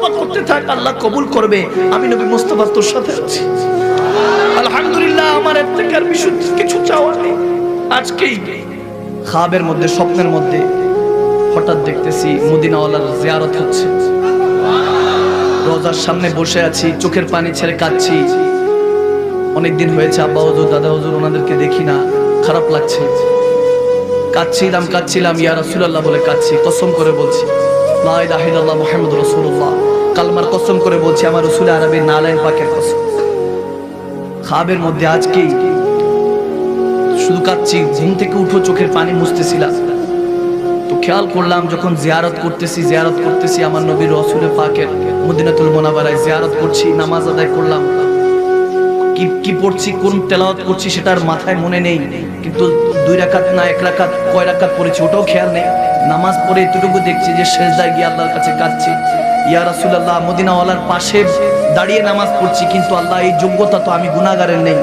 তওবা করতে থাক, আল্লাহ কবুল করবে। আমি নবী মুস্তাফা তোর সাথে আছি। আলহামদুলিল্লাহ, আমার এর থেকে আর কিছু চাওয়া নেই। আজকেই খাবের মধ্যে, স্বপ্নের মধ্যে হঠাৎ দেখতেছি মদিনাওয়ালার জিয়ারত হচ্ছে। রোজার সামনে বসে আছি, চোখের পানি ছেড়ে কাঁদছি। অনেকদিন হয়েছে আব্বা হুজুর, দাদা হুজুর ওনাদেরকে দেখি না, খারাপ লাগছে। কাঁদছিলাম, ইয়া রাসূলুল্লাহ বলে কাঁদছি। কসম করে বলছি, লা ইলাহা ইল্লাল্লাহ মুহাম্মাদুর রাসূলুল্লাহ, কালমার কসম করে বলছি, আমার রাসূল আরবি নালাইন পাকের কসম। খাবের মধ্যে আজকেই শুধু কাঁদছি, ঘুম থেকে উঠো চোখের পানি মুছতেছিলাম, তো খেয়াল করলাম যখন জিয়ারত করতেছি আমার নবীর রাসূল পাকের মদিনাতুল মুনাওয়ারায় জিয়ারত করছি, নামাজ আদায় করলাম। কি পড়ছি, কোন তেলাওয়াত করছি সেটার মাথায় মনে নেই, কিন্তু 2 রাকাত না 1 রাকাত, কয় রাকাত পড়েছি ওটাও খেয়াল নেই। নামাজ পড়ে এতটুকু দেখছি যে সিজদায় গিয়ে আল্লাহর কাছে কাঁদছি, ইয়া রাসূলুল্লাহ, মদিনাওয়ালার পাশে দাঁড়িয়ে নামাজ পড়ছি, কিন্তু আল্লাহ এই যোগ্যতা তো আমি গুনাহগারের নেই।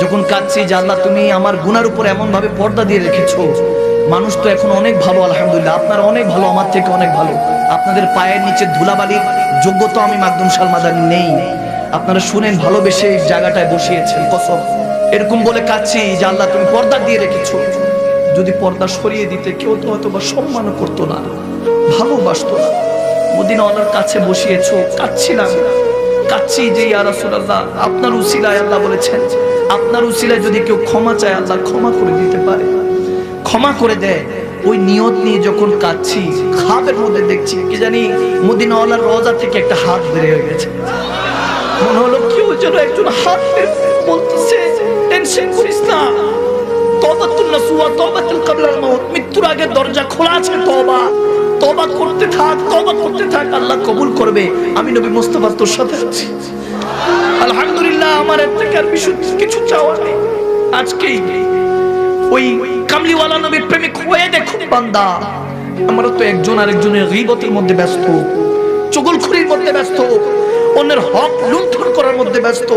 যখন কাঁদছি যে আল্লাহ তুমি আমার গুনার উপর এমন ভাবে পর্দা দিয়ে রেখেছো, মানুষ তো এখন অনেক ভালো, আলহামদুলিল্লাহ আপনারা অনেক ভালো, আমার থেকে অনেক ভালো। আপনাদের পায়ের নিচে ধুলাবালির যোগ্যতা আমি মাকদুম শাল মাদানী নেই। আপনারা শুনেন, ভালোবেসে এই জায়গাটায় বসিয়েছেন, কসম। এরকম বলে কাঁদছি যে আল্লাহ তুমি পর্দা দিয়ে রেখেছো, যদি পর্দা সরিয়ে দিতে কেউ তো হয়তো বা সম্মান করতো না, ভালোবাসতো না। মদিনাওয়ালার কাছে বসিয়েছো, কাঁদছি যে ইয়া রাসূলুল্লাহ, আপনার উসিলায় আল্লাহ বলেছেন, আপনার উসিলায় যদি কেউ ক্ষমা চায় আল্লাহ ক্ষমা করে দিতে পারে, ক্ষমা করে দেয়। ওই নিয়ত নিয়ে যখন কাঁদছি, খাবের মধ্যে দেখছি কি জানি মদিনাওয়ালার রওজা থেকে একটা হাত বের হয়ে গেছে। মনে হলো কেউ যেন একজন হাত বলতেছে, টেনশন করিস না, তওবাতুন নাসুহা, তওবাতুল ক্বাবলাল মাউত, মৃত্যুর আগে দরজা খোলা আছে, তওবা করতে থাক, আল্লাহ কবুল করবে। আমি নবী মুস্তাফা তোর সাথে আছি। আলহামদুলিল্লাহ, আমার এর থেকে আর কিছু চাওয়া নেই। আজকেই ওই কামলিওয়ালা নবীর প্রেমিক হয়ে দেখুন বান্দা, আমরা তো একজন আরেকজনের গীবতের মধ্যে ব্যস্ত, চুগলখড়ির মধ্যে ব্যস্ত, অন্যের হক লুণ্ঠন করার মধ্যে ব্যস্ত।